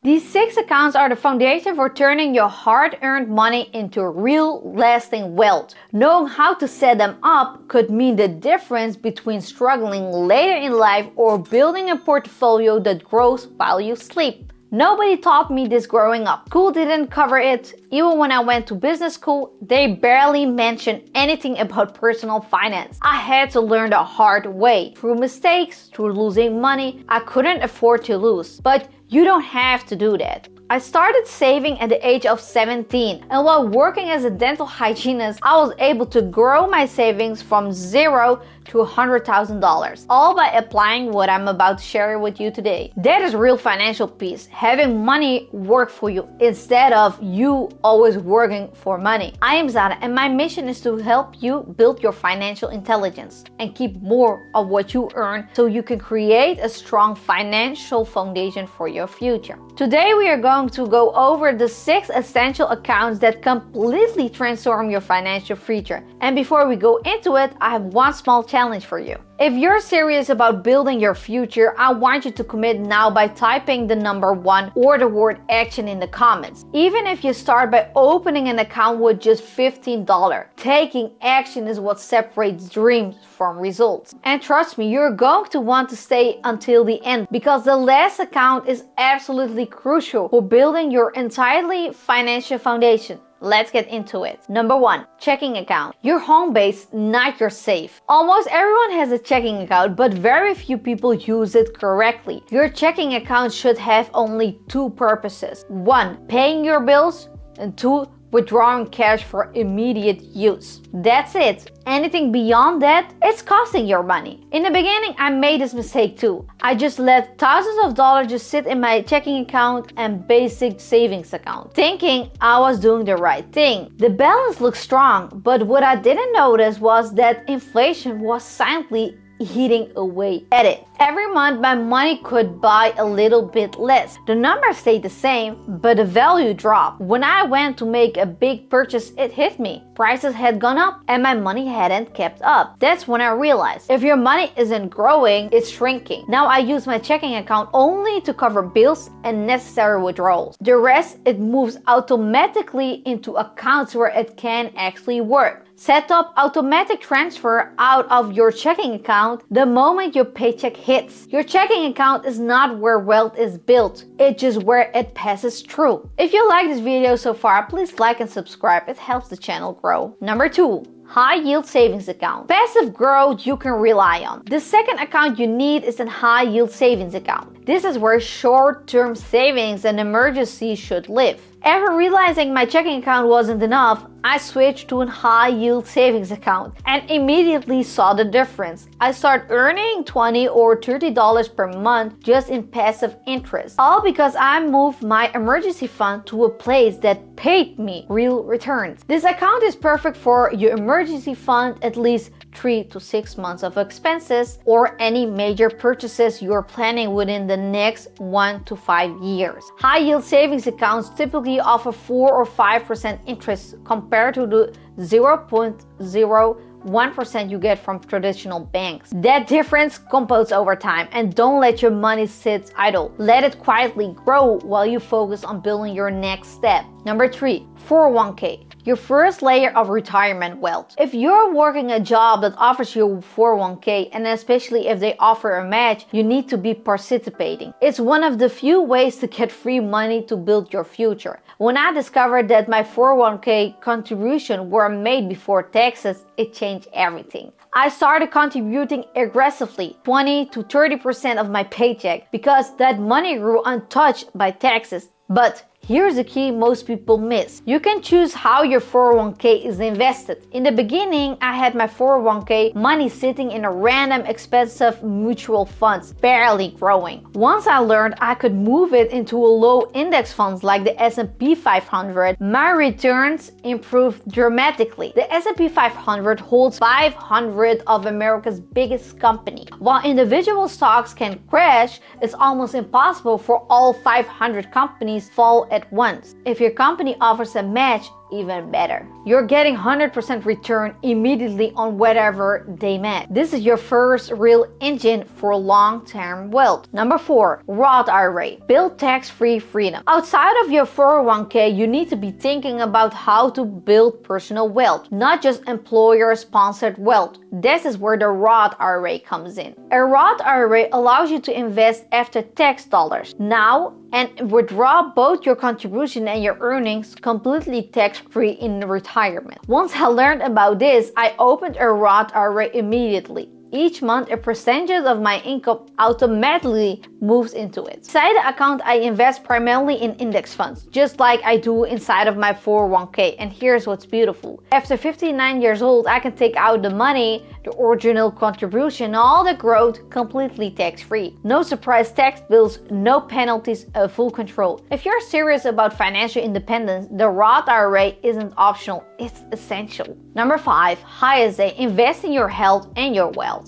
These 6 accounts are the foundation for turning your hard-earned money into real, lasting wealth. Knowing how to set them up could mean the difference between struggling later in life or building a portfolio that grows while you sleep. Nobody taught me this growing up. School didn't cover it. Even when I went to business school, they barely mentioned anything about personal finance. I had to learn the hard way, through mistakes, through losing money I couldn't afford to lose. But you don't have to do that. I started saving at the age of 17, and while working as a dental hygienist, I was able to grow my savings from $0 to $100,000, all by applying what I'm about to share with you today. That is real financial peace, having money work for you instead of you always working for money. I am Zara, and my mission is to help you build your financial intelligence and keep more of what you earn so you can create a strong financial foundation for your future. Today we are going to go over the 6 essential accounts that completely transform your financial future. And before we go into it, I have one small challenge for you. If you're serious about building your future, I want you to commit now by typing the number 1 or the word action in the comments. Even if you start by opening an account with just $15, taking action is what separates dreams from results. And trust me, you're going to want to stay until the end because the last account is absolutely crucial for building your entirely financial foundation. Let's get into it. Number 1, checking account. Your home base, not your safe. Almost everyone has a checking account, but very few people use it correctly. Your checking account should have only 2 purposes. 1, paying your bills, and 2, withdrawing cash for immediate use. That's it. Anything beyond that, it's costing your money. In the beginning, I made this mistake too. I just let thousands of dollars just sit in my checking account and basic savings account, thinking I was doing the right thing. The balance looked strong, but what I didn't notice was that inflation was silently eating away at it. Every month my money could buy a little bit less. The number stayed the same, but the value dropped. When I went to make a big purchase, it hit me. Prices had gone up and my money hadn't kept up. That's when I realized if your money isn't growing, it's shrinking. Now I use my checking account only to cover bills and necessary withdrawals. The rest, it moves automatically into accounts where it can actually work. Set up automatic transfer out of your checking account the moment your paycheck hits. Your checking account is not where wealth is built, it's just where it passes through. If you like this video so far, please like and subscribe, it helps the channel grow. Number 2, high yield savings account. Passive growth you can rely on. The second account you need is a high yield savings account. This is where short-term savings and emergencies should live. After realizing my checking account wasn't enough, I switched to a high yield savings account and immediately saw the difference. I started earning $20 or $30 per month just in passive interest, all because I moved my emergency fund to a place that paid me real returns. This account is perfect for your emergency fund, at least 3 to 6 months of expenses, or any major purchases you're planning within the next 1 to 5 years. High yield savings accounts typically offer 4 or 5% interest compared to the 0.01% you get from traditional banks. That difference compounds over time, and don't let your money sit idle. Let it quietly grow while you focus on building your next step. Number 3, 401k. Your first layer of retirement wealth. If you're working a job that offers you 401k, and especially if they offer a match, you need to be participating. It's one of the few ways to get free money to build your future. When I discovered that my 401k contributions were made before taxes, it changed everything. I started contributing aggressively, 20 to 30% of my paycheck, because that money grew untouched by taxes. But here's the key most people miss. You can choose how your 401k is invested. In the beginning, I had my 401k money sitting in a random expensive mutual funds, barely growing. Once I learned I could move it into a low index funds like the S&P 500, my returns improved dramatically. The S&P 500 holds 500 of America's biggest companies. While individual stocks can crash, it's almost impossible for all 500 companies fall at once. If your company offers a match, even better. You're getting 100% return immediately on whatever they make. This is your first real engine for long-term wealth. Number 4, Roth IRA. Build tax-free freedom. Outside of your 401k, you need to be thinking about how to build personal wealth, not just employer-sponsored wealth. This is where the Roth IRA comes in. A Roth IRA allows you to invest after-tax dollars now and withdraw both your contribution and your earnings completely tax-free in retirement. Once I learned about this, I opened a Roth IRA immediately. Each month, a percentage of my income automatically moves into it. Inside the account, I invest primarily in index funds, just like I do inside of my 401k. And here's what's beautiful. After 59 years old, I can take out the money, the original contribution, all the growth completely tax-free. No surprise tax bills, no penalties, full control. If you're serious about financial independence, the Roth IRA isn't optional, it's essential. Number 5, ISA. Invest in your health and your wealth.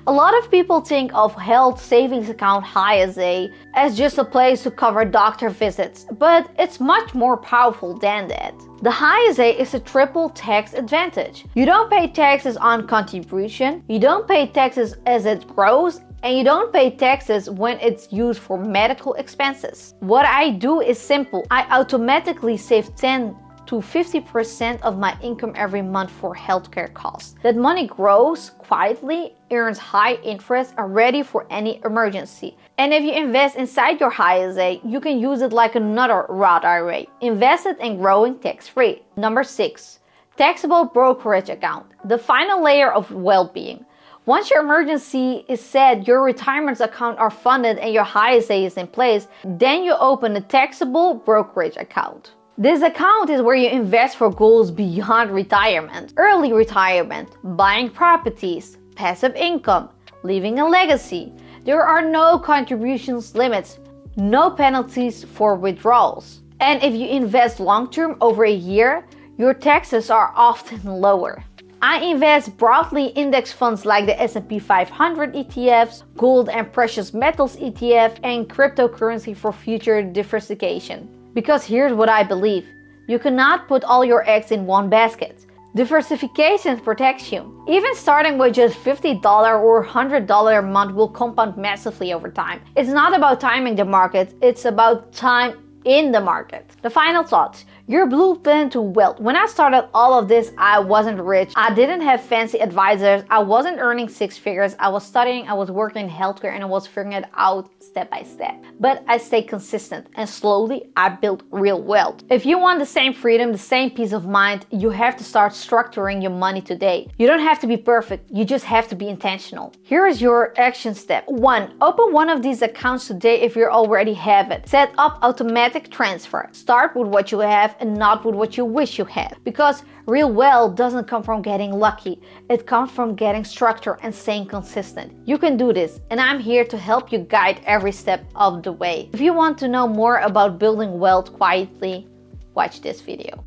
A lot of people think of health savings account ISA as just a place to cover doctor visits, but it's much more powerful than that. The ISA is a triple tax advantage. You don't pay taxes on contribution, you don't pay taxes as it grows, and you don't pay taxes when it's used for medical expenses. What I do is simple. I automatically save 10 to 50% of my income every month for healthcare costs. That money grows quietly, earns high interest, are ready for any emergency. And if you invest inside your ISA, you can use it like another Roth IRA. Invest it and growing tax-free. Number 6, taxable brokerage account. The final layer of well-being. Once your emergency is set, your retirement account are funded and your ISA is in place, then you open a taxable brokerage account. This account is where you invest for goals beyond retirement, early retirement, buying properties, passive income, leaving a legacy. There are no contributions limits, no penalties for withdrawals. And if you invest long-term over a year, your taxes are often lower. I invest broadly index funds like the S&P 500 ETFs, gold and precious metals ETF, and cryptocurrency for future diversification. Because here's what I believe. You cannot put all your eggs in one basket. Diversification protects you. Even starting with just $50 or $100 a month will compound massively over time. It's not about timing the market, it's about time in the market. The final thoughts. Your blueprint to wealth. When I started all of this, I wasn't rich. I didn't have fancy advisors. I wasn't earning 6 figures. I was studying, I was working in healthcare, and I was figuring it out step by step. But I stayed consistent and slowly I built real wealth. If you want the same freedom, the same peace of mind, you have to start structuring your money today. You don't have to be perfect. You just have to be intentional. Here is your action step. 1. Open one of these accounts today if you already have it. Set up automatic transfer. Start with what you have and not with what you wish you had. Because real wealth doesn't come from getting lucky. It comes from getting structure and staying consistent. You can do this, and I'm here to help you guide every step of the way. If you want to know more about building wealth quietly, watch this video.